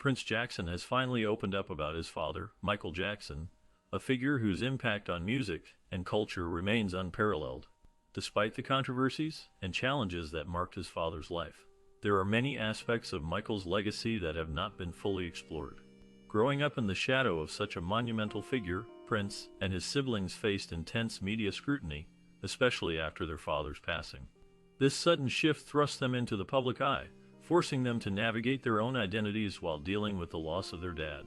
Prince Jackson has finally opened up about his father, Michael Jackson, a figure whose impact on music and culture remains unparalleled. Despite the controversies and challenges that marked his father's life, there are many aspects of Michael's legacy that have not been fully explored. Growing up in the shadow of such a monumental figure, Prince and his siblings faced intense media scrutiny, especially after their father's passing. This sudden shift thrust them into the public eye, forcing them to navigate their own identities while dealing with the loss of their dad.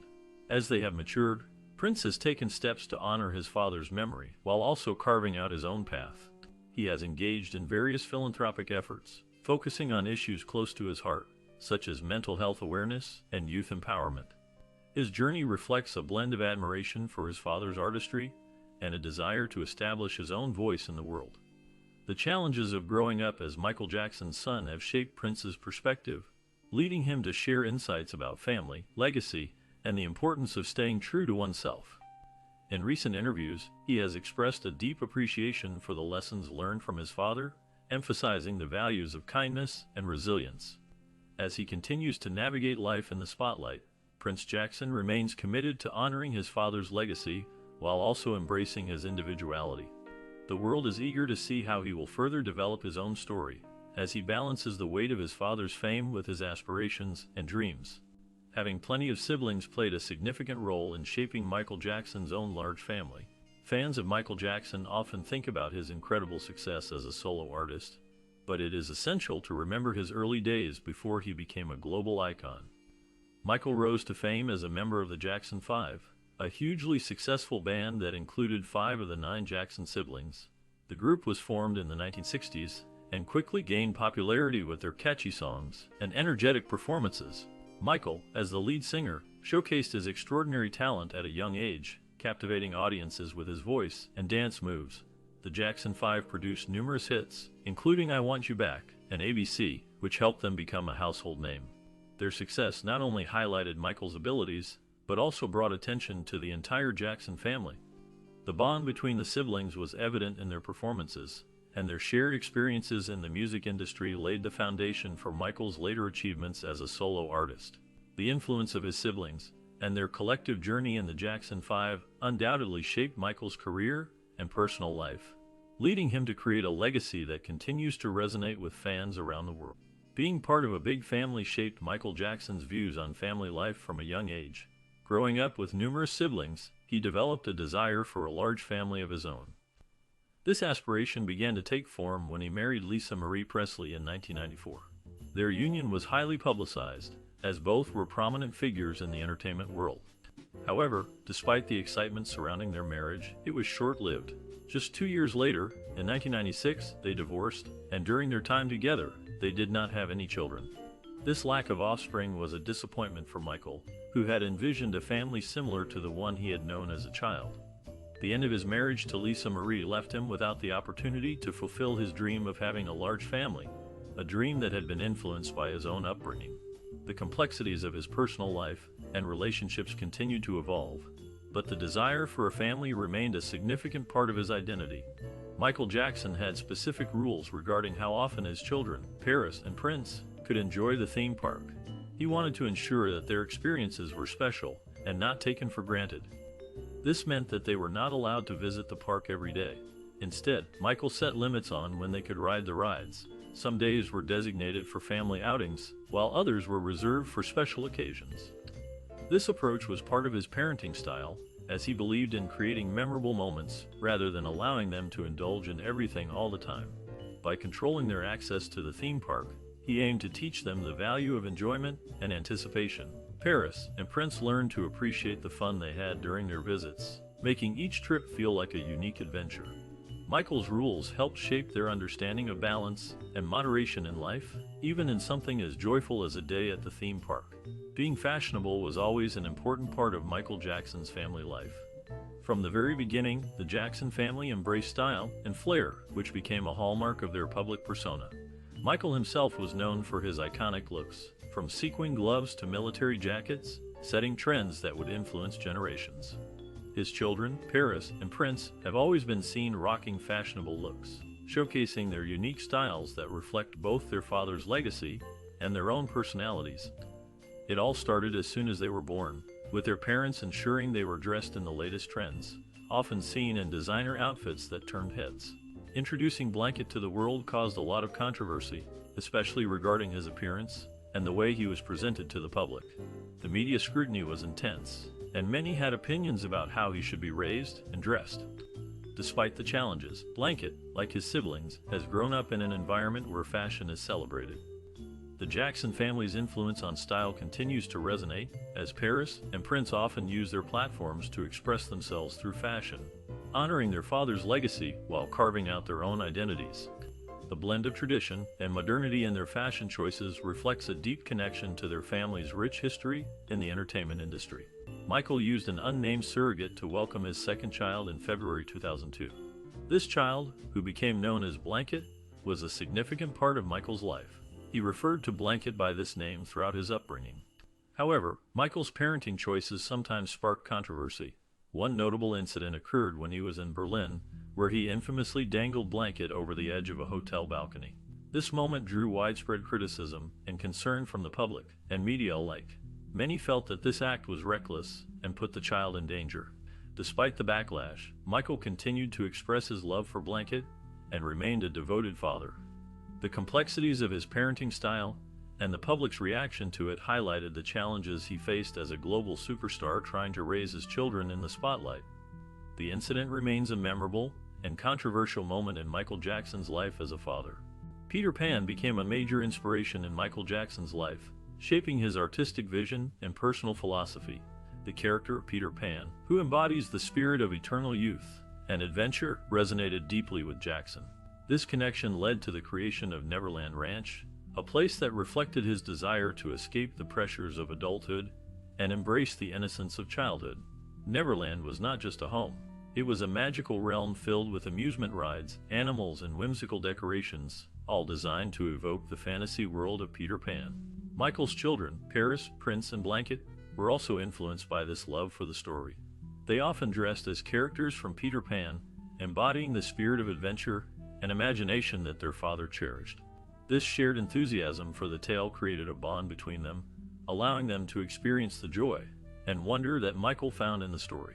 As they have matured, Prince has taken steps to honor his father's memory while also carving out his own path. He has engaged in various philanthropic efforts, focusing on issues close to his heart, such as mental health awareness and youth empowerment. His journey reflects a blend of admiration for his father's artistry and a desire to establish his own voice in the world. The challenges of growing up as Michael Jackson's son have shaped Prince's perspective, leading him to share insights about family, legacy, and the importance of staying true to oneself. In recent interviews, he has expressed a deep appreciation for the lessons learned from his father, emphasizing the values of kindness and resilience. As he continues to navigate life in the spotlight, Prince Jackson remains committed to honoring his father's legacy while also embracing his individuality. The world is eager to see how he will further develop his own story, as he balances the weight of his father's fame with his aspirations and dreams. Having plenty of siblings played a significant role in shaping Michael Jackson's own large family. Fans of Michael Jackson often think about his incredible success as a solo artist, but it is essential to remember his early days before he became a global icon. Michael rose to fame as a member of the Jackson 5, a hugely successful band that included 5 of the 9 Jackson siblings. The group was formed in the 1960s and quickly gained popularity with their catchy songs and energetic performances. Michael, as the lead singer, showcased his extraordinary talent at a young age, captivating audiences with his voice and dance moves. The Jackson 5 produced numerous hits, including I Want You Back and ABC, which helped them become a household name. Their success not only highlighted Michael's abilities, but also brought attention to the entire Jackson family. The bond between the siblings was evident in their performances, and their shared experiences in the music industry laid the foundation for Michael's later achievements as a solo artist. The influence of his siblings and their collective journey in the Jackson 5 undoubtedly shaped Michael's career and personal life, leading him to create a legacy that continues to resonate with fans around the world. Being part of a big family shaped Michael Jackson's views on family life from a young age. Growing up with numerous siblings, he developed a desire for a large family of his own. This aspiration began to take form when he married Lisa Marie Presley in 1994. Their union was highly publicized, as both were prominent figures in the entertainment world. However, despite the excitement surrounding their marriage, it was short-lived. Just 2 years later, in 1996, they divorced, and during their time together, they did not have any children. This lack of offspring was a disappointment for Michael, who had envisioned a family similar to the one he had known as a child. The end of his marriage to Lisa Marie left him without the opportunity to fulfill his dream of having a large family, a dream that had been influenced by his own upbringing. The complexities of his personal life and relationships continued to evolve, but the desire for a family remained a significant part of his identity. Michael Jackson had specific rules regarding how often his children, Paris and Prince, could enjoy the theme park. He wanted to ensure that their experiences were special and not taken for granted. This meant that they were not allowed to visit the park every day. Instead, Michael set limits on when they could ride the rides. Some days were designated for family outings, while others were reserved for special occasions. This approach was part of his parenting style, as he believed in creating memorable moments rather than allowing them to indulge in everything all the time. By controlling their access to the theme park, he aimed to teach them the value of enjoyment and anticipation. Paris and Prince learned to appreciate the fun they had during their visits, making each trip feel like a unique adventure. Michael's rules helped shape their understanding of balance and moderation in life, even in something as joyful as a day at the theme park. Being fashionable was always an important part of Michael Jackson's family life. From the very beginning, the Jackson family embraced style and flair, which became a hallmark of their public persona. Michael himself was known for his iconic looks, from sequin gloves to military jackets, setting trends that would influence generations. His children, Paris and Prince, have always been seen rocking fashionable looks, showcasing their unique styles that reflect both their father's legacy and their own personalities. It all started as soon as they were born, with their parents ensuring they were dressed in the latest trends, often seen in designer outfits that turned heads. Introducing Blanket to the world caused a lot of controversy, especially regarding his appearance and the way he was presented to the public. The media scrutiny was intense, and many had opinions about how he should be raised and dressed. Despite the challenges, Blanket, like his siblings, has grown up in an environment where fashion is celebrated. The Jackson family's influence on style continues to resonate, as Paris and Prince often use their platforms to express themselves through fashion, honoring their father's legacy while carving out their own identities. The blend of tradition and modernity in their fashion choices reflects a deep connection to their family's rich history in the entertainment industry. Michael used an unnamed surrogate to welcome his second child in February 2002. This child, who became known as Blanket, was a significant part of Michael's life. He referred to Blanket by this name throughout his upbringing. However, Michael's parenting choices sometimes sparked controversy. One notable incident occurred when he was in Berlin, where he infamously dangled Blanket over the edge of a hotel balcony. This moment drew widespread criticism and concern from the public and media alike. Many felt that this act was reckless and put the child in danger. Despite the backlash, Michael continued to express his love for Blanket and remained a devoted father. The complexities of his parenting style and the public's reaction to it highlighted the challenges he faced as a global superstar trying to raise his children in the spotlight. The incident remains a memorable and controversial moment in Michael Jackson's life as a father. Peter Pan became a major inspiration in Michael Jackson's life, shaping his artistic vision and personal philosophy. The character of Peter Pan, who embodies the spirit of eternal youth and adventure, resonated deeply with Jackson. This connection led to the creation of Neverland Ranch, a place that reflected his desire to escape the pressures of adulthood and embrace the innocence of childhood. Neverland was not just a home. It was a magical realm filled with amusement rides, animals, and whimsical decorations, all designed to evoke the fantasy world of Peter Pan. Michael's children, Paris, Prince, and Blanket, were also influenced by this love for the story. They often dressed as characters from Peter Pan, embodying the spirit of adventure and imagination that their father cherished. This shared enthusiasm for the tale created a bond between them, allowing them to experience the joy and wonder that Michael found in the story.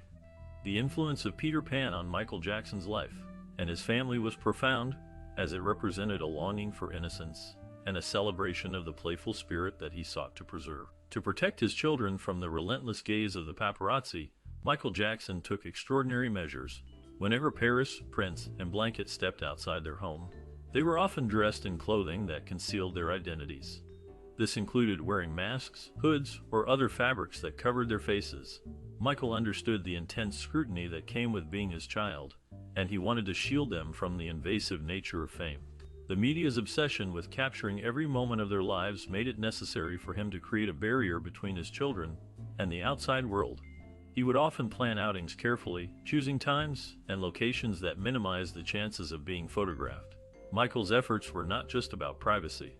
The influence of Peter Pan on Michael Jackson's life and his family was profound, as it represented a longing for innocence and a celebration of the playful spirit that he sought to preserve. To protect his children from the relentless gaze of the paparazzi, Michael Jackson took extraordinary measures. Whenever Paris, Prince, and Blanket stepped outside their home, they were often dressed in clothing that concealed their identities. This included wearing masks, hoods, or other fabrics that covered their faces. Michael understood the intense scrutiny that came with being his child, and he wanted to shield them from the invasive nature of fame. The media's obsession with capturing every moment of their lives made it necessary for him to create a barrier between his children and the outside world. He would often plan outings carefully, choosing times and locations that minimized the chances of being photographed. Michael's efforts were not just about privacy.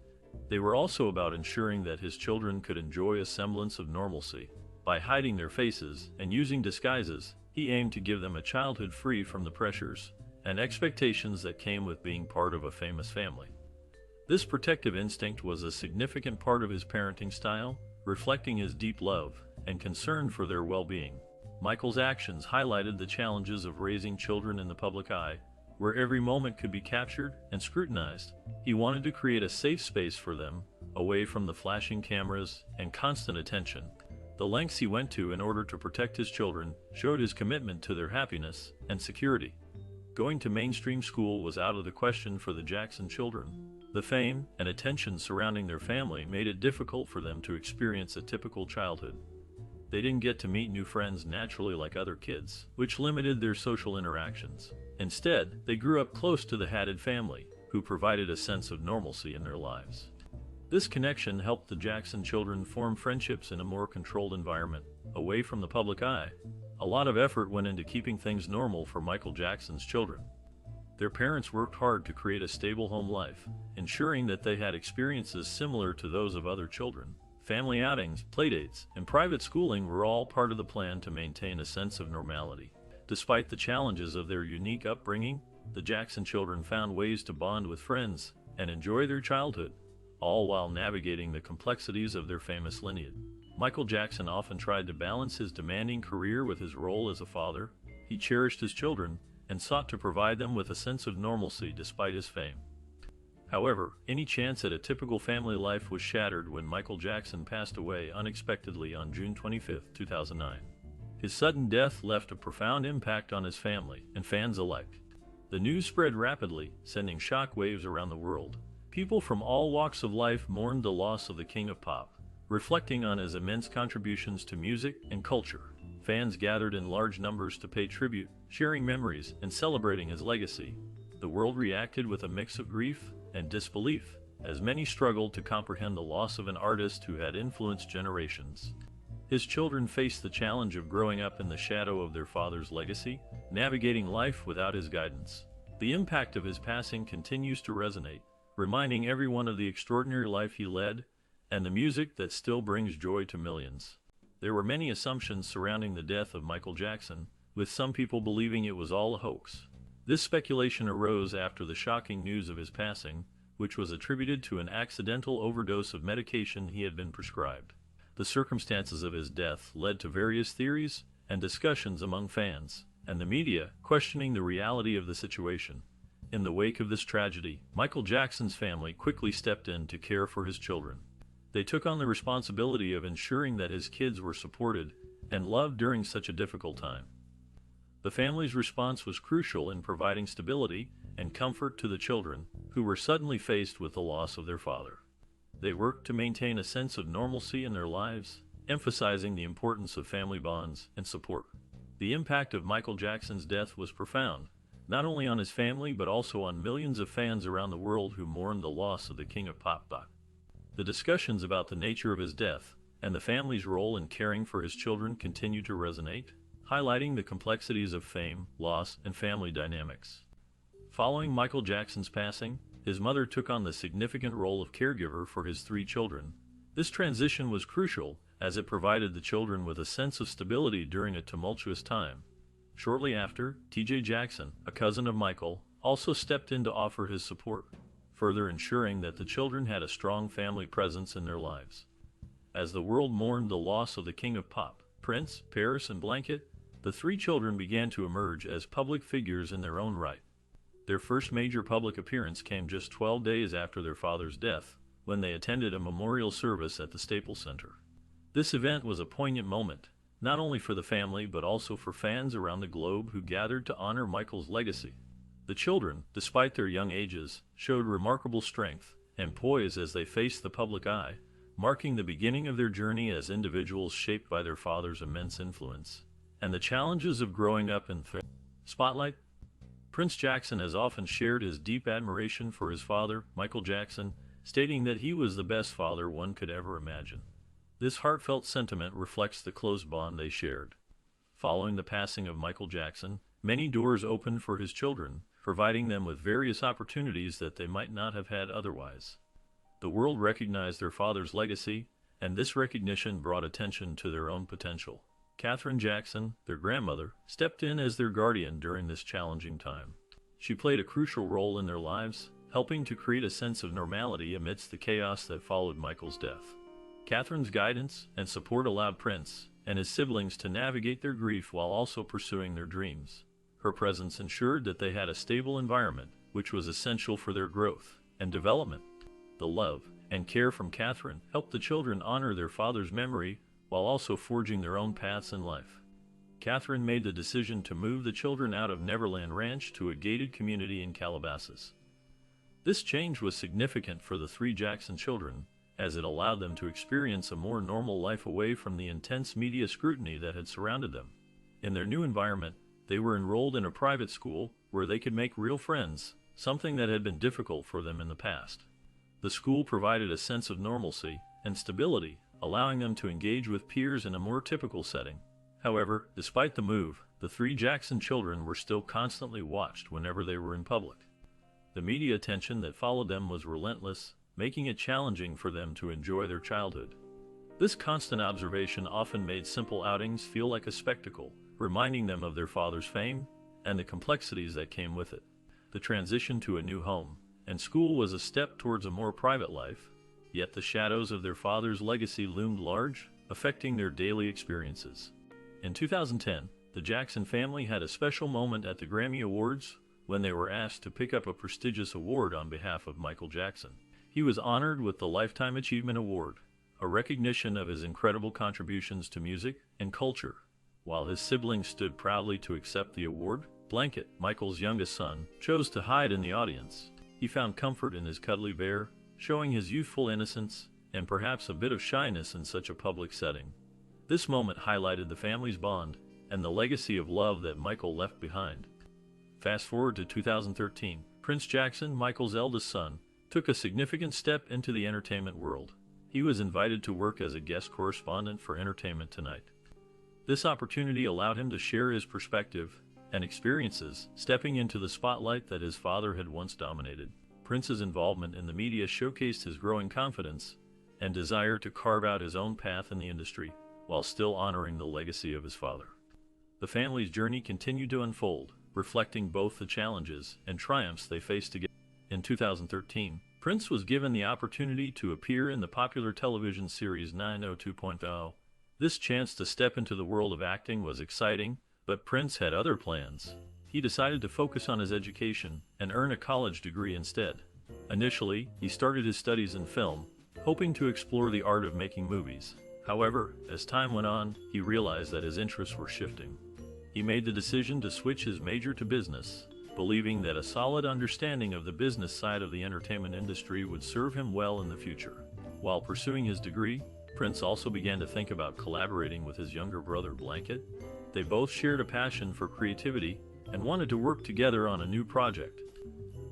They were also about ensuring that his children could enjoy a semblance of normalcy. By hiding their faces and using disguises, he aimed to give them a childhood free from the pressures and expectations that came with being part of a famous family. This protective instinct was a significant part of his parenting style, reflecting his deep love and concern for their well-being. Michael's actions highlighted the challenges of raising children in the public eye, where every moment could be captured and scrutinized. He wanted to create a safe space for them, away from the flashing cameras and constant attention. The lengths he went to in order to protect his children showed his commitment to their happiness and security. Going to mainstream school was out of the question for the Jackson children. The fame and attention surrounding their family made it difficult for them to experience a typical childhood. They didn't get to meet new friends naturally like other kids, which limited their social interactions. Instead, they grew up close to the Haddad family, who provided a sense of normalcy in their lives. This connection helped the Jackson children form friendships in a more controlled environment, away from the public eye. A lot of effort went into keeping things normal for Michael Jackson's children. Their parents worked hard to create a stable home life, ensuring that they had experiences similar to those of other children. Family outings, playdates, and private schooling were all part of the plan to maintain a sense of normality. Despite the challenges of their unique upbringing, the Jackson children found ways to bond with friends and enjoy their childhood, all while navigating the complexities of their famous lineage. Michael Jackson often tried to balance his demanding career with his role as a father. He cherished his children and sought to provide them with a sense of normalcy despite his fame. However, any chance at a typical family life was shattered when Michael Jackson passed away unexpectedly on June 25, 2009. His sudden death left a profound impact on his family and fans alike. The news spread rapidly, sending shockwaves around the world. People from all walks of life mourned the loss of the King of Pop, reflecting on his immense contributions to music and culture. Fans gathered in large numbers to pay tribute, sharing memories and celebrating his legacy. The world reacted with a mix of grief and disbelief, as many struggled to comprehend the loss of an artist who had influenced generations. His children faced the challenge of growing up in the shadow of their father's legacy, navigating life without his guidance. The impact of his passing continues to resonate, reminding everyone of the extraordinary life he led and the music that still brings joy to millions. There were many assumptions surrounding the death of Michael Jackson, with some people believing it was all a hoax. This speculation arose after the shocking news of his passing, which was attributed to an accidental overdose of medication he had been prescribed. The circumstances of his death led to various theories and discussions among fans, and the media questioning the reality of the situation. In the wake of this tragedy, Michael Jackson's family quickly stepped in to care for his children. They took on the responsibility of ensuring that his kids were supported and loved during such a difficult time. The family's response was crucial in providing stability and comfort to the children, who were suddenly faced with the loss of their father. They worked to maintain a sense of normalcy in their lives, emphasizing the importance of family bonds and support. The impact of Michael Jackson's death was profound, not only on his family but also on millions of fans around the world who mourned the loss of the King of Pop. The discussions about the nature of his death and the family's role in caring for his children continue to resonate, highlighting the complexities of fame, loss, and family dynamics. Following Michael Jackson's passing, his mother took on the significant role of caregiver for his 3 children. This transition was crucial, as it provided the children with a sense of stability during a tumultuous time. Shortly after, T.J. Jackson, a cousin of Michael, also stepped in to offer his support, further ensuring that the children had a strong family presence in their lives. As the world mourned the loss of the King of Pop, Prince, Paris, and Blanket, the 3 children began to emerge as public figures in their own right. Their first major public appearance came just 12 days after their father's death, when they attended a memorial service at the Staples Center. This event was a poignant moment, not only for the family but also for fans around the globe who gathered to honor Michael's legacy. The children, despite their young ages, showed remarkable strength and poise as they faced the public eye, marking the beginning of their journey as individuals shaped by their father's immense influence and the challenges of growing up in the spotlight. Prince Jackson has often shared his deep admiration for his father, Michael Jackson, stating that he was the best father one could ever imagine. This heartfelt sentiment reflects the close bond they shared. Following the passing of Michael Jackson, many doors opened for his children, providing them with various opportunities that they might not have had otherwise. The world recognized their father's legacy, and this recognition brought attention to their own potential. Catherine Jackson, their grandmother, stepped in as their guardian during this challenging time. She played a crucial role in their lives, helping to create a sense of normality amidst the chaos that followed Michael's death. Catherine's guidance and support allowed Prince and his siblings to navigate their grief while also pursuing their dreams. Her presence ensured that they had a stable environment, which was essential for their growth and development. The love and care from Catherine helped the children honor their father's memory while also forging their own paths in life. Catherine made the decision to move the children out of Neverland Ranch to a gated community in Calabasas. This change was significant for the 3 Jackson children, as it allowed them to experience a more normal life away from the intense media scrutiny that had surrounded them. In their new environment, they were enrolled in a private school where they could make real friends, something that had been difficult for them in the past. The school provided a sense of normalcy and stability, allowing them to engage with peers in a more typical setting. However, despite the move, the 3 Jackson children were still constantly watched whenever they were in public. The media attention that followed them was relentless, making it challenging for them to enjoy their childhood. This constant observation often made simple outings feel like a spectacle, reminding them of their father's fame and the complexities that came with it. The transition to a new home and school was a step towards a more private life, yet the shadows of their father's legacy loomed large, affecting their daily experiences. In 2010, the Jackson family had a special moment at the Grammy Awards when they were asked to pick up a prestigious award on behalf of Michael Jackson. He was honored with the Lifetime Achievement Award, a recognition of his incredible contributions to music and culture. While his siblings stood proudly to accept the award, Blanket, Michael's youngest son, chose to hide in the audience. He found comfort in his cuddly bear, showing his youthful innocence and perhaps a bit of shyness in such a public setting. This moment highlighted the family's bond and the legacy of love that Michael left behind. Fast forward to 2013, Prince Jackson, Michael's eldest son, took a significant step into the entertainment world. He was invited to work as a guest correspondent for Entertainment Tonight. This opportunity allowed him to share his perspective and experiences, stepping into the spotlight that his father had once dominated. Prince's involvement in the media showcased his growing confidence and desire to carve out his own path in the industry, while still honoring the legacy of his father. The family's journey continued to unfold, reflecting both the challenges and triumphs they faced together. In 2013, Prince was given the opportunity to appear in the popular television series 90210. This chance to step into the world of acting was exciting, but Prince had other plans. He decided to focus on his education and earn a college degree instead. Initially, he started his studies in film, hoping to explore the art of making movies. However, as time went on, he realized that his interests were shifting. He made the decision to switch his major to business, believing that a solid understanding of the business side of the entertainment industry would serve him well in the future. While pursuing his degree, Prince also began to think about collaborating with his younger brother Blanket. They both shared a passion for creativity and wanted to work together on a new project.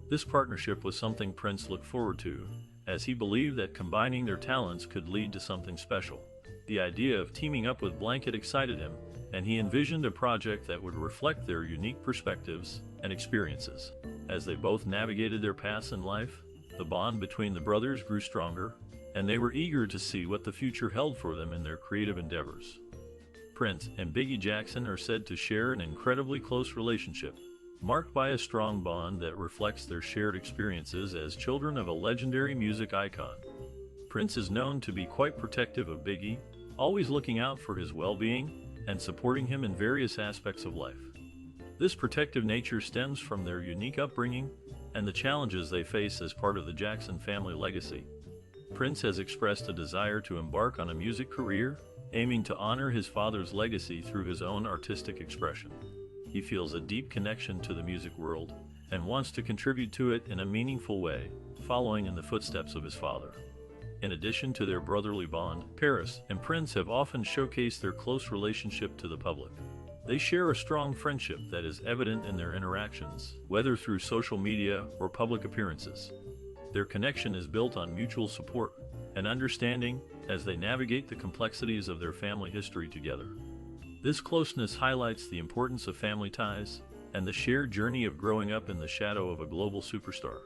This partnership was something Prince looked forward to, as he believed that combining their talents could lead to something special. The idea of teaming up with Blanket excited him, and he envisioned a project that would reflect their unique perspectives and experiences. As they both navigated their paths in life, the bond between the brothers grew stronger, and they were eager to see what the future held for them in their creative endeavors. Prince and Biggie Jackson are said to share an incredibly close relationship, marked by a strong bond that reflects their shared experiences as children of a legendary music icon. Prince is known to be quite protective of Biggie, always looking out for his well-being and supporting him in various aspects of life. This protective nature stems from their unique upbringing and the challenges they face as part of the Jackson family legacy. Prince has expressed a desire to embark on a music career, aiming to honor his father's legacy through his own artistic expression. He feels a deep connection to the music world and wants to contribute to it in a meaningful way, following in the footsteps of his father. In addition to their brotherly bond, Paris and Prince have often showcased their close relationship to the public. They share a strong friendship that is evident in their interactions, whether through social media or public appearances. Their connection is built on mutual support and understanding as they navigate the complexities of their family history together. This closeness highlights the importance of family ties and the shared journey of growing up in the shadow of a global superstar.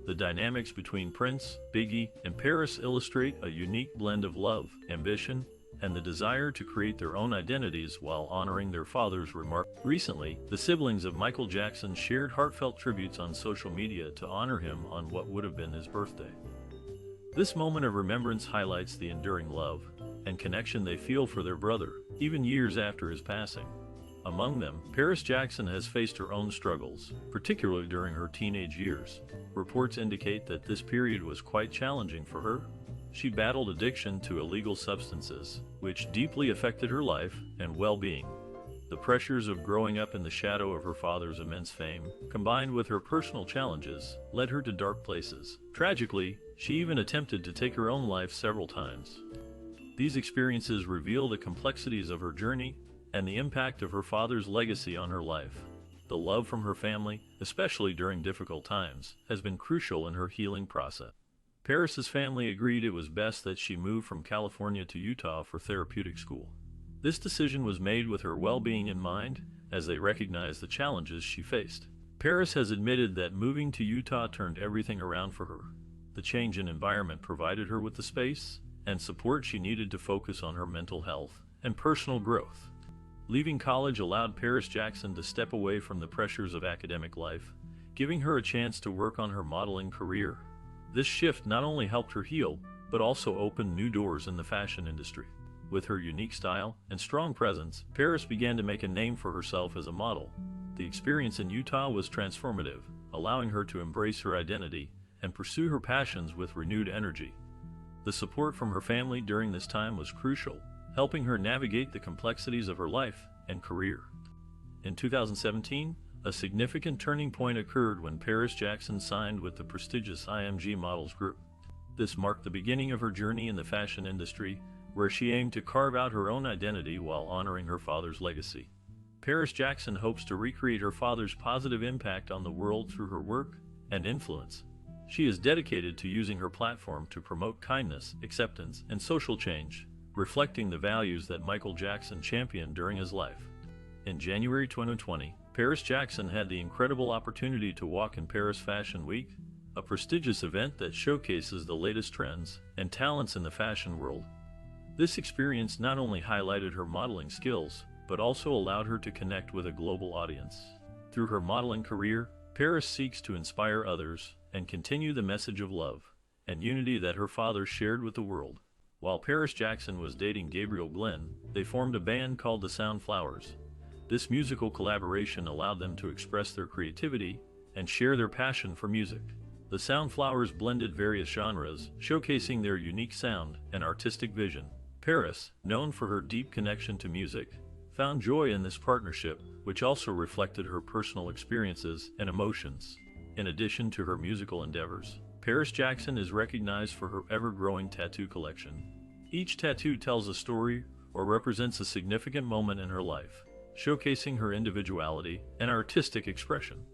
The dynamics between Prince, Biggie, and Paris illustrate a unique blend of love, ambition, and the desire to create their own identities while honoring their father's remark. Recently, the siblings of Michael Jackson shared heartfelt tributes on social media to honor him on what would have been his birthday. This moment of remembrance highlights the enduring love and connection they feel for their brother, even years after his passing. Among them, Paris Jackson has faced her own struggles, particularly during her teenage years. Reports indicate that this period was quite challenging for her. She battled addiction to illegal substances, which deeply affected her life and well-being. The pressures of growing up in the shadow of her father's immense fame, combined with her personal challenges, led her to dark places. Tragically, she even attempted to take her own life several times. These experiences reveal the complexities of her journey and the impact of her father's legacy on her life. The love from her family, especially during difficult times, has been crucial in her healing process. Paris's family agreed it was best that she move from California to Utah for therapeutic school. This decision was made with her well-being in mind, as they recognized the challenges she faced. Paris has admitted that moving to Utah turned everything around for her. The change in environment provided her with the space and support she needed to focus on her mental health and personal growth. Leaving college allowed Paris Jackson to step away from the pressures of academic life, giving her a chance to work on her modeling career. This shift not only helped her heal, but also opened new doors in the fashion industry. With her unique style and strong presence, Paris began to make a name for herself as a model. The experience in Utah was transformative, allowing her to embrace her identity and pursue her passions with renewed energy. The support from her family during this time was crucial, helping her navigate the complexities of her life and career. In 2017, a significant turning point occurred when Paris Jackson signed with the prestigious IMG Models Group. This marked the beginning of her journey in the fashion industry, where she aimed to carve out her own identity while honoring her father's legacy. Paris Jackson hopes to recreate her father's positive impact on the world through her work and influence. She is dedicated to using her platform to promote kindness, acceptance, and social change, reflecting the values that Michael Jackson championed during his life. In January 2020, Paris Jackson had the incredible opportunity to walk in Paris Fashion Week, a prestigious event that showcases the latest trends and talents in the fashion world. This experience not only highlighted her modeling skills, but also allowed her to connect with a global audience. Through her modeling career, Paris seeks to inspire others and continue the message of love and unity that her father shared with the world. While Paris Jackson was dating Gabriel Glenn, they formed a band called the Soundflowers. This musical collaboration allowed them to express their creativity and share their passion for music. The Soundflowers blended various genres, showcasing their unique sound and artistic vision. Paris, known for her deep connection to music, found joy in this partnership, which also reflected her personal experiences and emotions. In addition to her musical endeavors, Paris Jackson is recognized for her ever-growing tattoo collection. Each tattoo tells a story or represents a significant moment in her life, showcasing her individuality and artistic expression.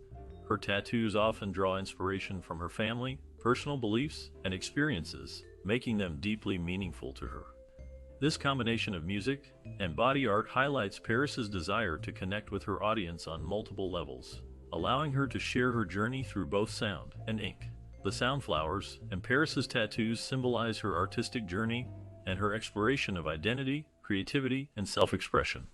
Her tattoos often draw inspiration from her family, personal beliefs, and experiences, making them deeply meaningful to her. This combination of music and body art highlights Paris's desire to connect with her audience on multiple levels, allowing her to share her journey through both sound and ink. The Soundflowers and Paris's tattoos symbolize her artistic journey and her exploration of identity, creativity, and self-expression.